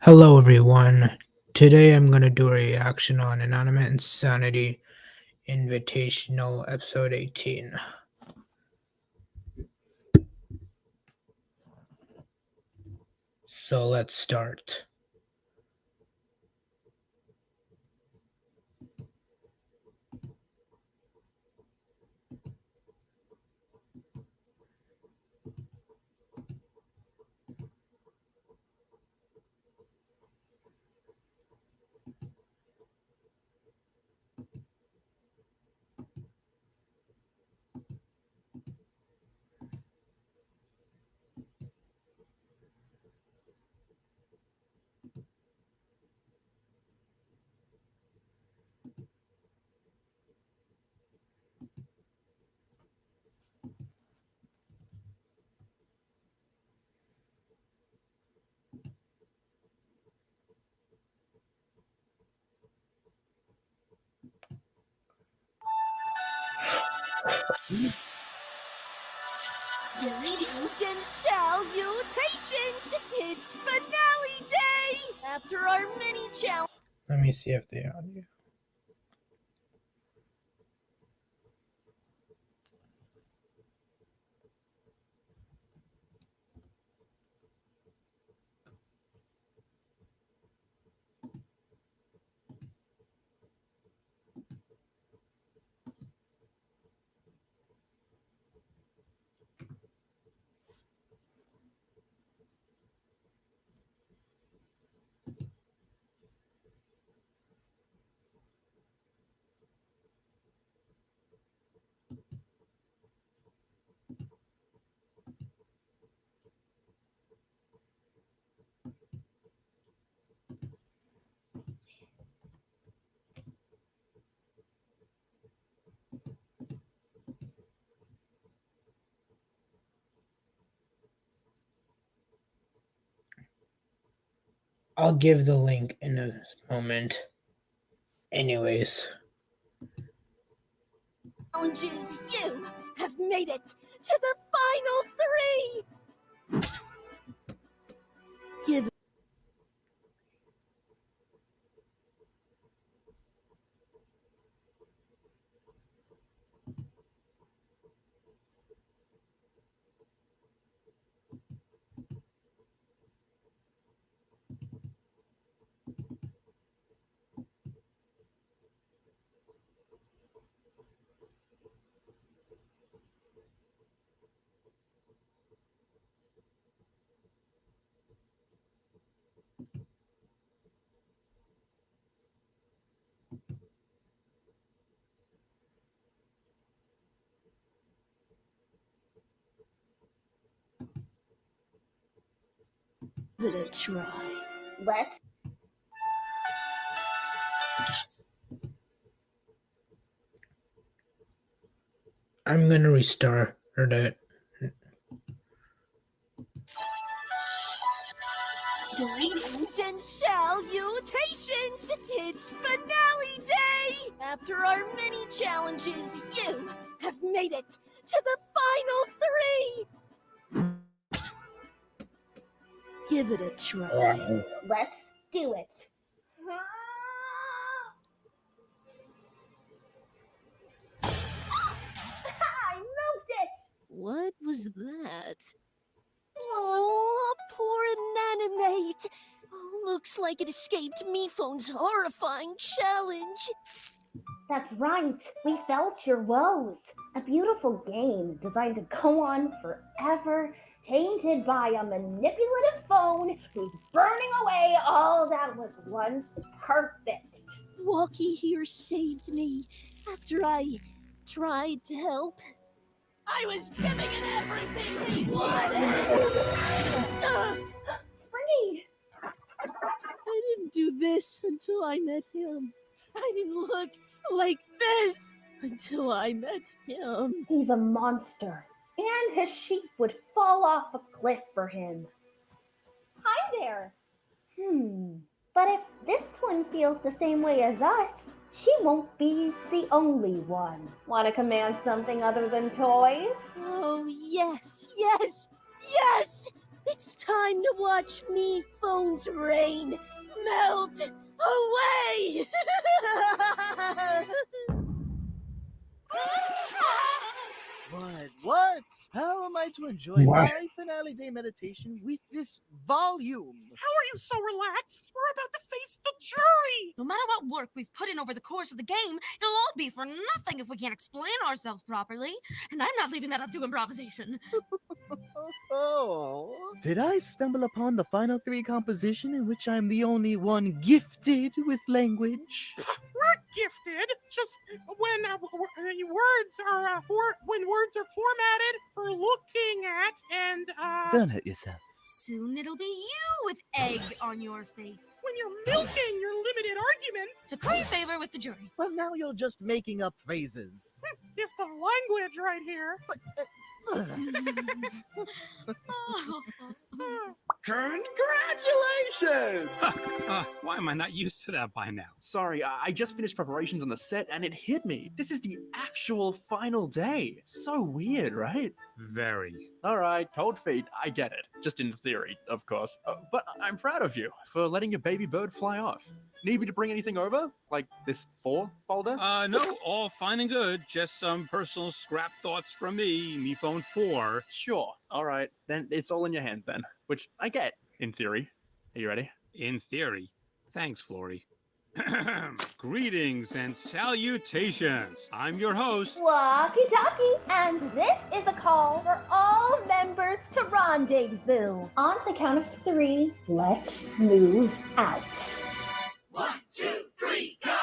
Hello everyone. Today I'm going to do a reaction on Inanimate Insanity Invitational Episode 18. So let's start. Greetings and salutations! It's finale day! After our mini challenge. Let me see if they audio. I'll give the link in a moment. Anyways. Challenges, you have made it to the final 3! Give it a try. Let's I'm going to restart it. Greetings and salutations! It's finale day! After our mini challenges, you have made it to the final 3! Give it a try. let's do it. I moved it. What was that? Oh, poor Inanimate. Looks like it escaped Me Phone's horrifying challenge. That's right. We felt your woes. A beautiful game designed to go on forever, tainted by a manipulative phone who's burning away all that was once perfect. Walkie here saved me after I tried to help. I was giving it everything he wanted! Springy! I didn't do this until I met him. I didn't look like this until I met him. He's a monster, and his sheep would fall off a cliff for him. Hi there. But if this one feels the same way as us, she won't be the only one. Want to command something other than toys? Oh, yes, yes, yes! It's time to watch me phone's reign melt away! What? How am I to enjoy Why? my finale day meditation with this volume? How are you so relaxed? We're about to face the jury! No matter what work we've put in over the course of the game, it'll all be for nothing if we can't explain ourselves properly. And I'm not leaving that up to improvisation. Oh. Did I stumble upon the final three composition in which I'm the only one gifted with language? We're gifted, just when words are formatted for looking at and Don't hurt yourself. Soon it'll be you with egg on your face. when you're milking your limited arguments. To curry favor with the jury. Well, now you're just making up phrases. If the language right here. Congratulations! Why am I not used to that by now? Sorry, I just finished preparations on the set and it hit me. This is the actual final day. So weird, right? Very. Alright, cold feet, I get it. Just in theory, of course. But I'm proud of you for letting your baby bird fly off. Need me to bring anything over? Like this 4 folder? No, all fine and good. Just some personal scrap thoughts from me phone 4. Sure. Alright, then it's all in your hands then. Which I get, in theory. Are you ready? In theory. Thanks, Flory. Greetings and salutations. I'm your host. Walkie talkie, and this is a call for all members to rendezvous. On the count of 3, let's move out. 1, 2, 3, go!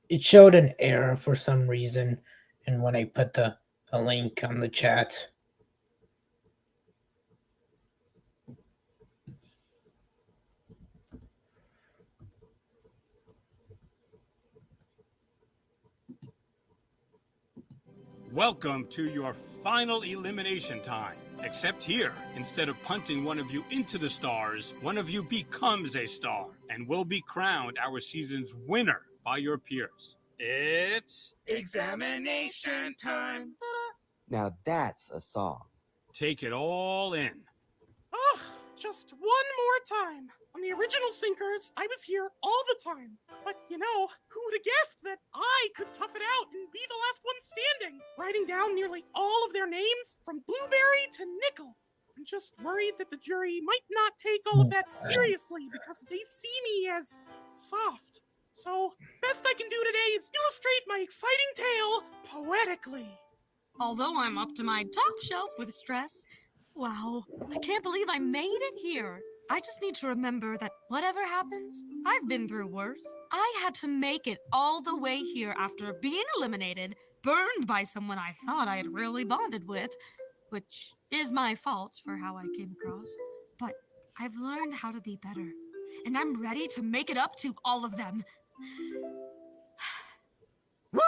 It showed an error for some reason, and when I put the link on the chat. Welcome to your final elimination time. Except here, instead of punting one of you into the stars, one of you becomes a star and will be crowned our season's winner by your peers. It's Examination time! Now that's a song. Take it all in. Ugh, just one more time. On the original Sinkers, I was here all the time. But, you know, who would have guessed that I could tough it out and be the last one standing? Writing down nearly all of their names, from Blueberry to Nickel. I'm just worried that the jury might not take all of that seriously because they see me as soft. So, best I can do today is illustrate my exciting tale poetically. Although I'm up to my top shelf with stress. Wow, I can't believe I made it here. I just need to remember that whatever happens, I've been through worse. I had to make it all the way here after being eliminated, burned by someone I thought I had really bonded with, which is my fault for how I came across. But I've learned how to be better, and I'm ready to make it up to all of them. Woo!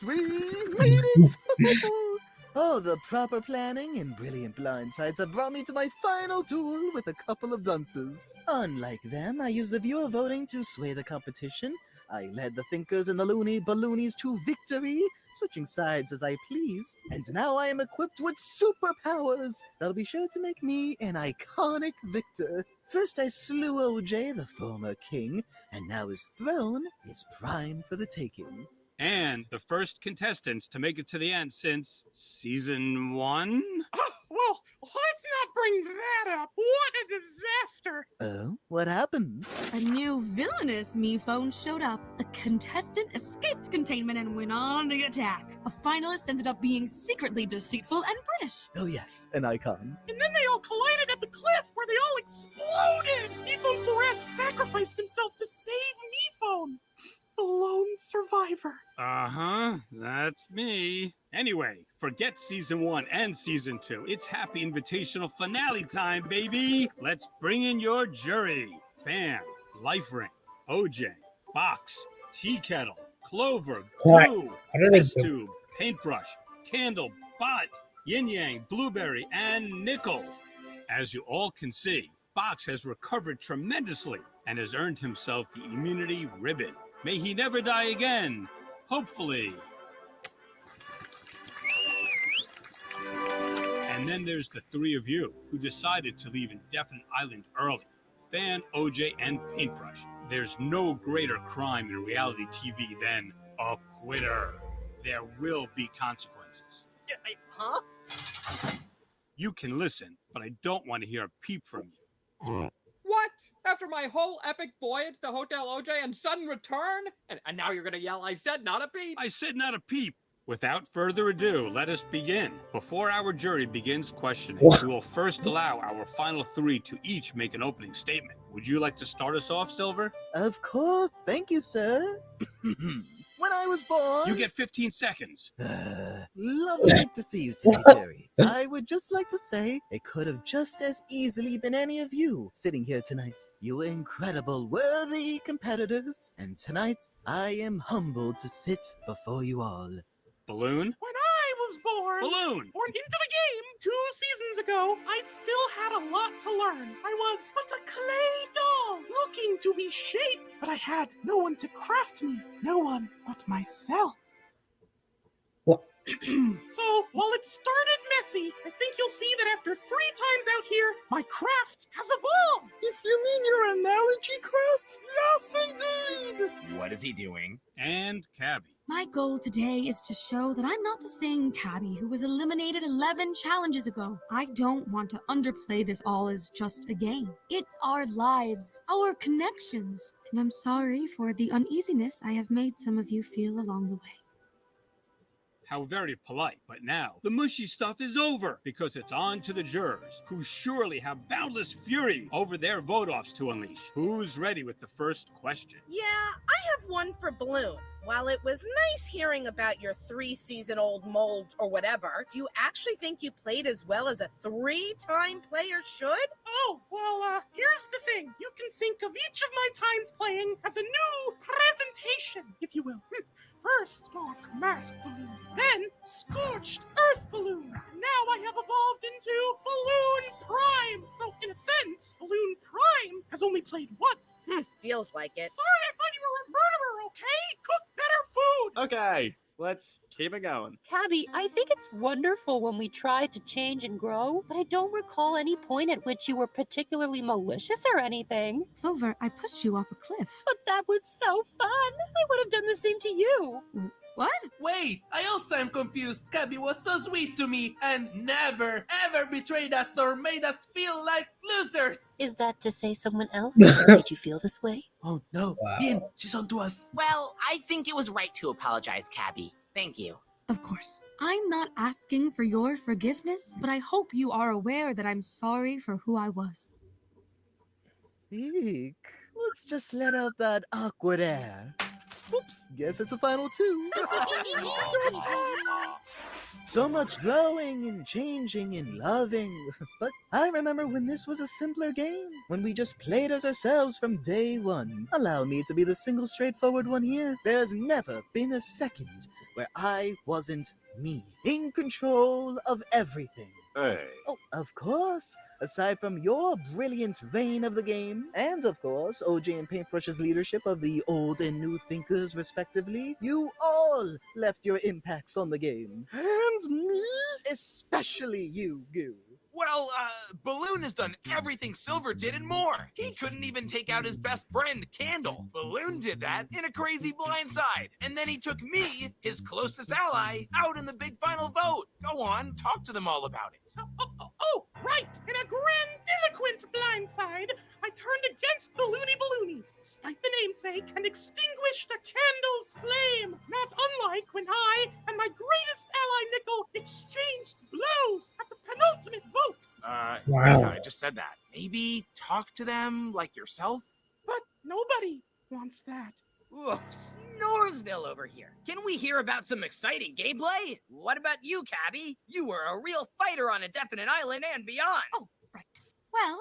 We made it! Oh, the proper planning and brilliant blindsides have brought me to my final duel with a couple of dunces. Unlike them, I used the viewer voting to sway the competition. I led the thinkers and the loony balloonies to victory, switching sides as I pleased. And now I am equipped with superpowers that'll be sure to make me an iconic victor. First I slew OJ, the former king, and now his throne is prime for the taking. And the first contestants to make it to the end since season 1? Well, let's not bring that up. What a disaster! Oh, what happened? A new villainous phone showed up. A contestant escaped containment and went on the attack. A finalist ended up being secretly deceitful and British. Oh yes, an icon. And then they all collided at the cliff where they all exploded! Mephone 4S sacrificed himself to save Mephone. The lone survivor. Uh-huh, that's me. Anyway, forget season 1 and season 2. It's happy invitational finale time, baby. Let's bring in your jury. Fan, Life Ring, OJ, Box, Tea Kettle, Clover, What? Glue, What are they Test doing? Tube, Paintbrush, Candle, Bot, Yin Yang, Blueberry, and Nickel. As you all can see, Box has recovered tremendously and has earned himself the immunity ribbon. May he never die again. Hopefully. And then there's the three of you who decided to leave Indefinite Island early. Fan, OJ, and Paintbrush. There's no greater crime in reality TV than a quitter. There will be consequences. Huh? You can listen, but I don't want to hear a peep from you. What? After my whole epic voyage to Hotel OJ and sudden return? And now you're gonna yell, I said not a peep? I said not a peep. Without further ado, let us begin. Before our jury begins questioning, we will first allow our final three to each make an opening statement. Would you like to start us off, Silver? Of course, thank you, sir. When I was born... You get 15 seconds. Lovely to see you today, Jerry. I would just like to say it could have just as easily been any of you sitting here tonight. You were incredible, worthy competitors, and tonight I am humbled to sit before you all. Balloon? When I was born... Balloon! Born into the game 2 seasons ago, I still had a lot to learn. I was but a clay doll, looking to be shaped, but I had no one to craft me. No one but myself. What? So, while it started messy, I think you'll see that after 3 times out here, my craft has evolved. If you mean your analogy craft, yes indeed! What is he doing? And Cabby. My goal today is to show that I'm not the same Cabby who was eliminated 11 challenges ago. I don't want to underplay this all as just a game. It's our lives, our connections, and I'm sorry for the uneasiness I have made some of you feel along the way. How very polite. But now, the mushy stuff is over, because it's on to the jurors, who surely have boundless fury over their vote-offs to unleash. Who's ready with the first question? Yeah, I have one for Balloon. While it was nice hearing about your 3-season-old mold or whatever, do you actually think you played as well as a 3-time player should? Oh, well, here's the thing. You can think of each of my times playing as a new presentation, if you will. First, Dark Mask Balloon, then Scorched Earth Balloon, and now I have evolved into Balloon Prime. So, in a sense, Balloon Prime has only played once. Feels like it. Sorry, I thought you were a murderer, okay? Cook better food! Okay, let's keep it going. Cabby, I think it's wonderful when we try to change and grow, but I don't recall any point at which you were particularly malicious or anything. Clover, I pushed you off a cliff. But that was so fun! I would have done the same to you. What? Wait, I also am confused. Cabby was so sweet to me and never, ever betrayed us or made us feel like losers. Is that to say someone else made you feel this way? Oh no, Wow. Ian, she's on to us. Well, I think it was right to apologize, Cabby. Thank you. Of course. I'm not asking for your forgiveness, but I hope you are aware that I'm sorry for who I was. Eek. Let's just let out that awkward air. Oops, guess it's a final 2. So much growing and changing and loving. But I remember when this was a simpler game, when we just played as ourselves from day one. Allow me to be the single straightforward one here. There's never been a second where I wasn't me, in control of everything. Hey. Oh, of course. Aside from your brilliant reign of the game, and of course, OJ and Paintbrush's leadership of the old and new thinkers, respectively, you all left your impacts on the game. And me? Especially you, Goo. Well, Balloon has done everything Silver did and more. He couldn't even take out his best friend, Candle. Balloon did that in a crazy blindside. And then he took me, his closest ally, out in the big final vote. Go on, talk to them all about it. Oh, right! In a grandiloquent blindside, I turned against the Loony Balloonies, despite the namesake, and extinguished a candle's flame. Not unlike when I and my greatest ally, Nickel, exchanged blows at the penultimate vote. Wow. I just said that. Maybe talk to them like yourself? But nobody wants that. Whoa, Snoresville over here. Can we hear about some exciting gameplay? What about you, Cabby? You were a real fighter on a definite island and beyond. Oh, right. Well,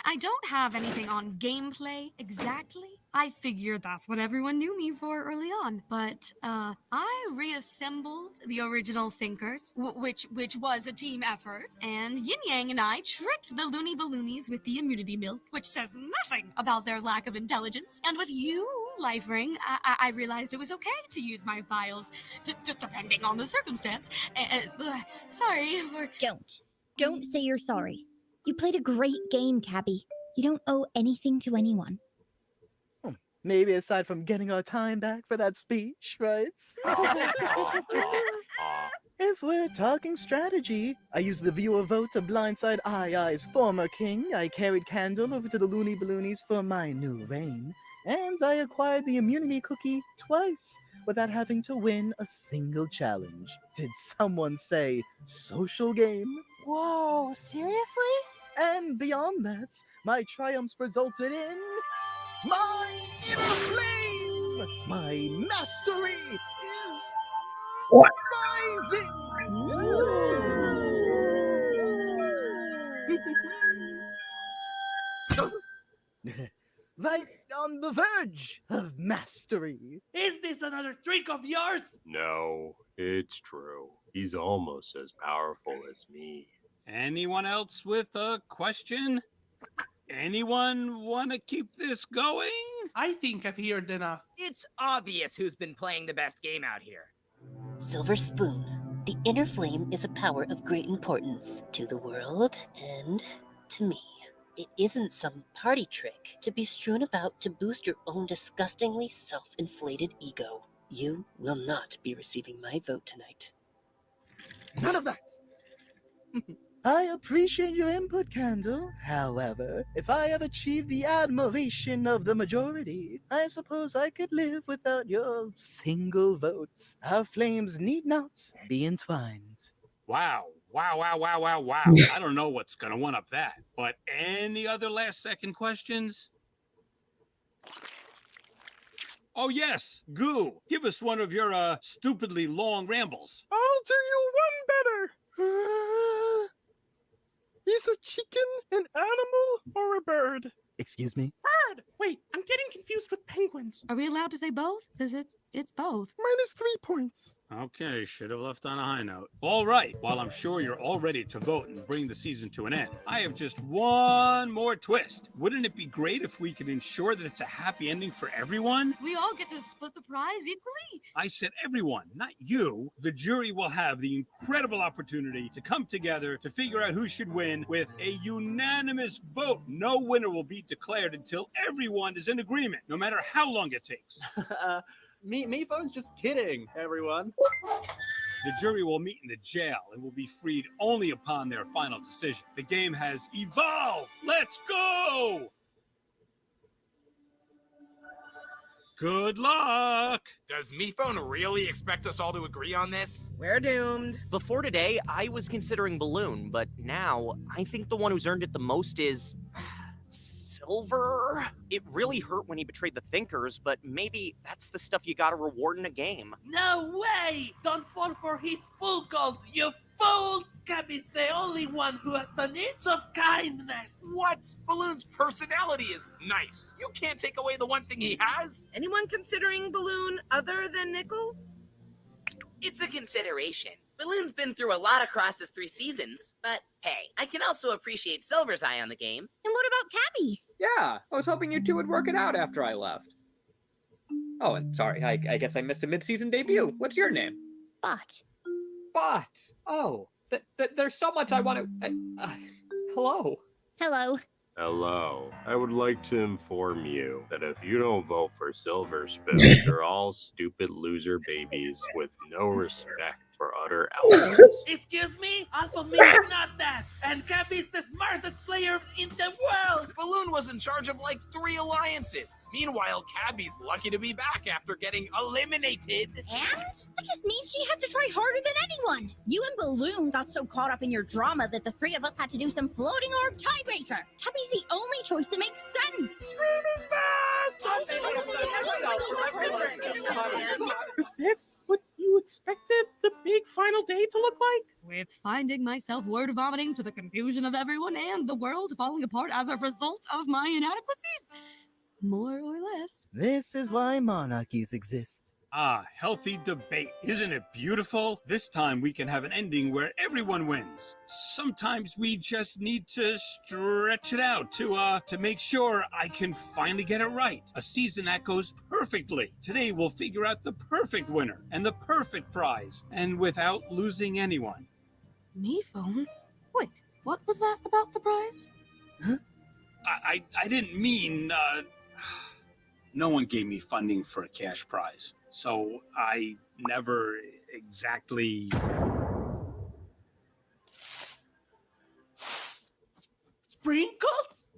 I don't have anything on gameplay exactly. I figured that's what everyone knew me for early on. But I reassembled the original Thinkers, which was a team effort. And Yin Yang and I tricked the Loony Balloonies with the immunity milk, which says nothing about their lack of intelligence. And with you, Life Ring, I realized it was okay to use my files, depending on the circumstance. Sorry for... Don't say you're sorry. You played a great game, Cabby. You don't owe anything to anyone. Maybe aside from getting our time back for that speech, right? If we're talking strategy, I used the viewer vote to blindside Ai's former king. I carried Candle over to the Loony Balloonies for my new reign. And I acquired the immunity cookie twice without having to win a single challenge. Did someone say social game? Whoa, seriously? And beyond that, my triumphs resulted in my inner flame! My mastery is rising! Right on the verge of mastery. Is this another trick of yours? No, it's true. He's almost as powerful as me. Anyone else with a question? Anyone want to keep this going? I think I've heard enough. It's obvious who's been playing the best game out here. Silver Spoon. The inner flame is a power of great importance to the world and to me. It isn't some party trick to be strewn about to boost your own disgustingly self-inflated ego. You will not be receiving my vote tonight. None of that! I appreciate your input, Candle. However, if I have achieved the admiration of the majority, I suppose I could live without your single vote. Our flames need not be entwined. Wow. I don't know what's going to one up that. But any other last second questions? Oh, yes. Goo, give us one of your stupidly long rambles. I'll do you one better. Is a chicken an animal or a bird? Excuse me? Bird! Wait, I'm getting confused with penguins. Are we allowed to say both? Because it's both. Minus 3 points. Okay, should have left on a high note. All right, while I'm sure you're all ready to vote and bring the season to an end, I have just one more twist. Wouldn't it be great if we could ensure that it's a happy ending for everyone? We all get to split the prize equally? I said everyone, not you. The jury will have the incredible opportunity to come together to figure out who should win with a unanimous vote. No winner will be declared until everyone is in agreement, no matter how long it takes. Me phone's just kidding, everyone. The jury will meet in the jail and will be freed only upon their final decision. The game has evolved. Let's go! Good luck! Does MePhone really expect us all to agree on this? We're doomed. Before today, I was considering Balloon, but now I think the one who's earned it the most is Silver. It really hurt when he betrayed the Thinkers, but maybe that's the stuff you gotta reward in a game. No way! Don't fall for his full gold, you fools! Cabby's the only one who has an inch of kindness. What? Balloon's personality is nice. You can't take away the one thing he has. Anyone considering Balloon other than Nickel? It's a consideration. Balloon's been through a lot across his 3 seasons, but hey, I can also appreciate Silver's eye on the game. And what about Cabby's? Yeah, I was hoping you two would work it out after I left. Oh, and sorry, I guess I missed a mid-season debut. What's your name? Bot. Bot. Oh, there's so much I want to... hello. Hello. Hello. I would like to inform you that if you don't vote for Silver Spoon, you're all stupid loser babies with no respect for other elements. Excuse me? Alpha Me is not that! And Cabby's the smartest player in the world! Balloon was in charge of like 3 alliances. Meanwhile, Cabby's lucky to be back after getting eliminated. And? That just means she had to try harder than anyone. You and Balloon got so caught up in your drama that the 3 of us had to do some floating orb tiebreaker. Cabby's the only choice that makes sense. Screaming match! this what you expected the big final day to look like? With finding myself word vomiting to the confusion of everyone and the world falling apart as a result of my inadequacies? More or less. This is why monarchies exist. Ah, healthy debate. Isn't it beautiful? This time we can have an ending where everyone wins. Sometimes we just need to stretch it out to make sure I can finally get it right. A season that goes perfectly. Today we'll figure out the perfect winner and the perfect prize, and without losing anyone. Me phone? Wait, what was that about the prize? I didn't mean, no one gave me funding for a cash prize, so I never exactly... Sprinkles?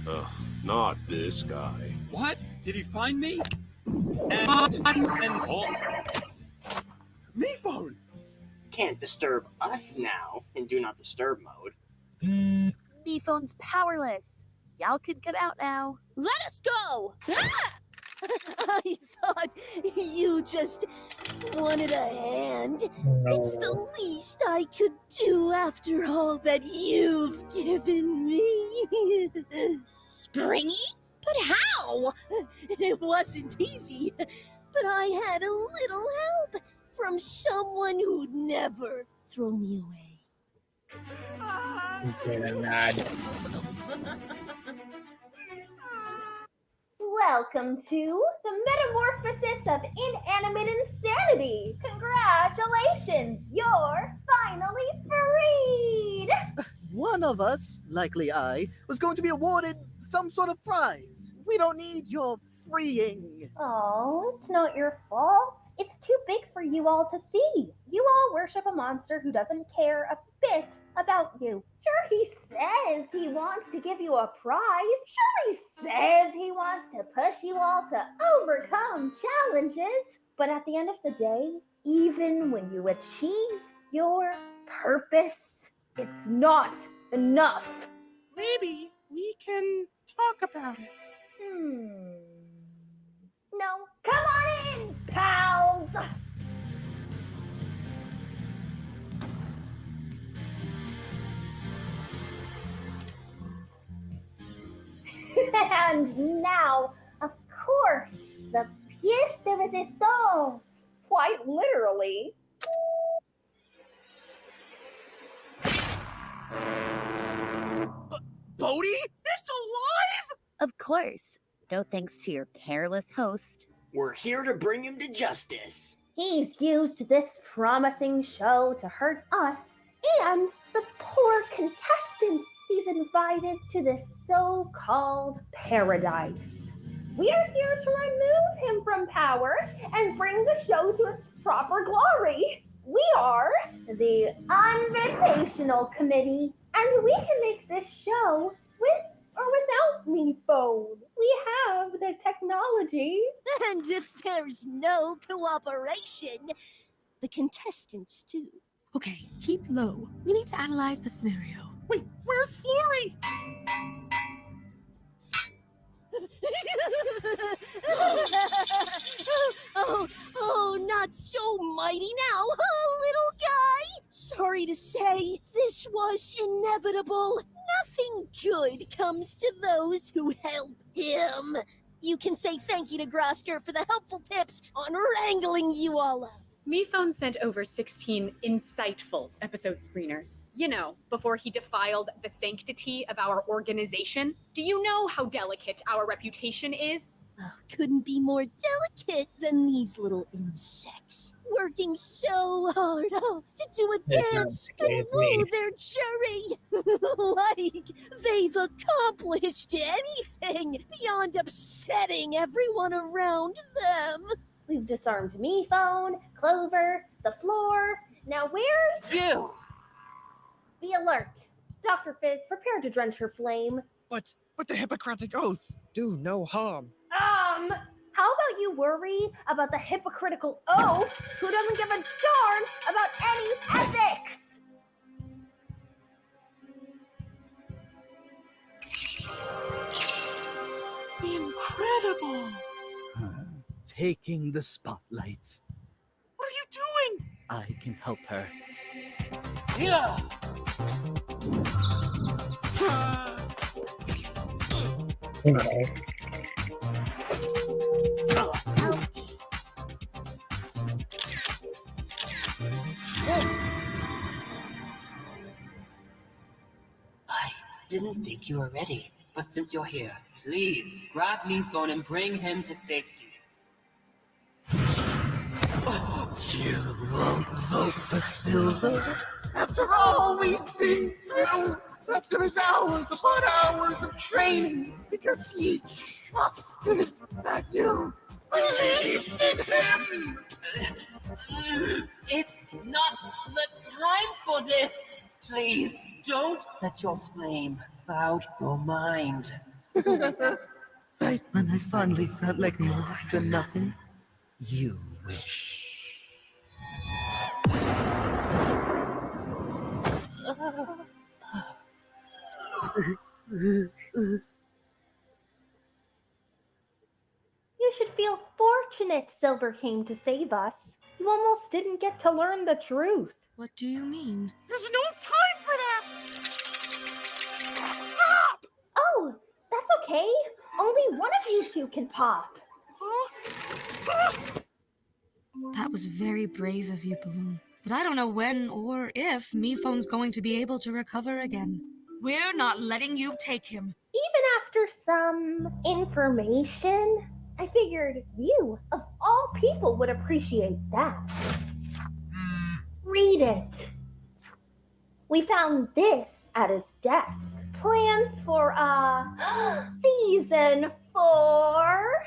Ugh, not this guy. What? Did he find me? Me phone! Can't disturb us now in Do Not Disturb mode. Me phone's powerless. Y'all can come out now. Let us go! Ah! I thought you just wanted a hand. It's the least I could do after all that you've given me. Springy? But how? It wasn't easy, but I had a little help from someone who'd never throw me away. Welcome to the Metamorphosis of Inanimate Insanity! Congratulations! You're finally freed! One of us, likely I, was going to be awarded some sort of prize. We don't need your freeing. Oh, it's not your fault. It's too big for you all to see. You all worship a monster who doesn't care a bit about you. Sure, he says he wants to give you a prize. Sure, he says he wants to push you all to overcome challenges. But at the end of the day, even when you achieve your purpose, it's not enough. Maybe we can talk about it. No. Come on in, pals! And now, of course, the pièce de résistance. Quite literally. Bodhi? It's alive? Of course. No thanks to your careless host. We're here to bring him to justice. He's used this promising show to hurt us and the poor contestants he's invited to this so-called paradise. We're here to remove him from power and bring the show to its proper glory. We are the Invitational Committee, and we can make this show with or without me phone. We have the technology. And if there's no cooperation, the contestants too. Okay, keep low. We need to analyze the scenario. Wait, where's Flory? oh, not so mighty now, little guy. Sorry to say, this was inevitable. Nothing good comes to those who help him. You can say thank you to Grosker for the helpful tips on wrangling you all up. MePhone sent over 16 insightful episode screeners. You know, before he defiled the sanctity of our organization. Do you know how delicate our reputation is? Oh, couldn't be more delicate than these little insects. Working so hard to do a dance and woo their jury. Like they've accomplished anything beyond upsetting everyone around them. We've disarmed MePhone, Clover, the floor. Now where's... You! Be alert. Dr. Fizz, prepare to drench her flame. But the Hippocratic Oath. Do no harm. How about you worry about the hypocritical oath who doesn't give a darn about any ethics? taking the spotlight. What are you doing? I can help her. Yeah. Okay. I didn't think you were ready, but since you're here, please grab me phone and bring him to safety. You won't vote for Silver? After all we've been through, after his hours upon hours of training, because he trusted that you believed in him! It's not the time for this! Please, don't let your flame cloud your mind. Right when I finally felt like more than nothing, you wish. You should feel fortunate Silver came to save us. You almost didn't get to learn the truth. What do you mean? There's no time for that! Stop! Oh, that's okay. Only one of you two can pop. That was very brave of you, Balloon. But I don't know when or if Miphone's going to be able to recover again. We're not letting you take him. Even after some information, I figured you, of all people, would appreciate that. Read it. We found this at his desk. Plans for, season 4.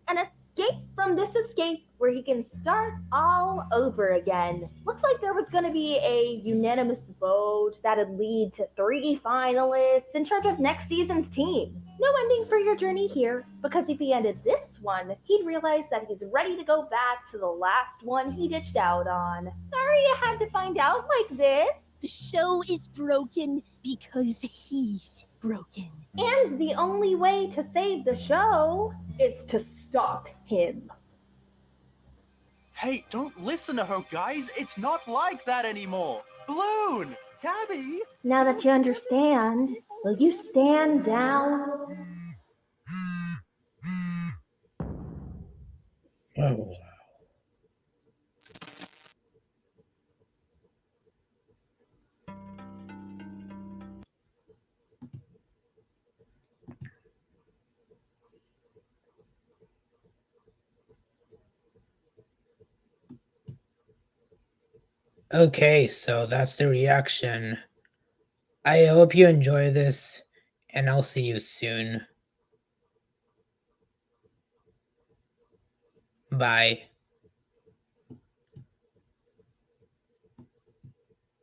An escape from this escape where he can start all over again. Looks like there was going to be a unanimous vote that'd lead to 3 finalists in charge of next season's team. No ending for your journey here, because if he ended this one, he'd realize that he's ready to go back to the last one he ditched out on. Sorry you had to find out like this. The show is broken because he's broken. And the only way to save the show is to stop him. Hey, don't listen to her, guys. It's not like that anymore. Balloon! Gabby! Now that you understand, will you stand down? Oh, okay, so that's the reaction. I hope you enjoy this, and I'll see you soon. Bye.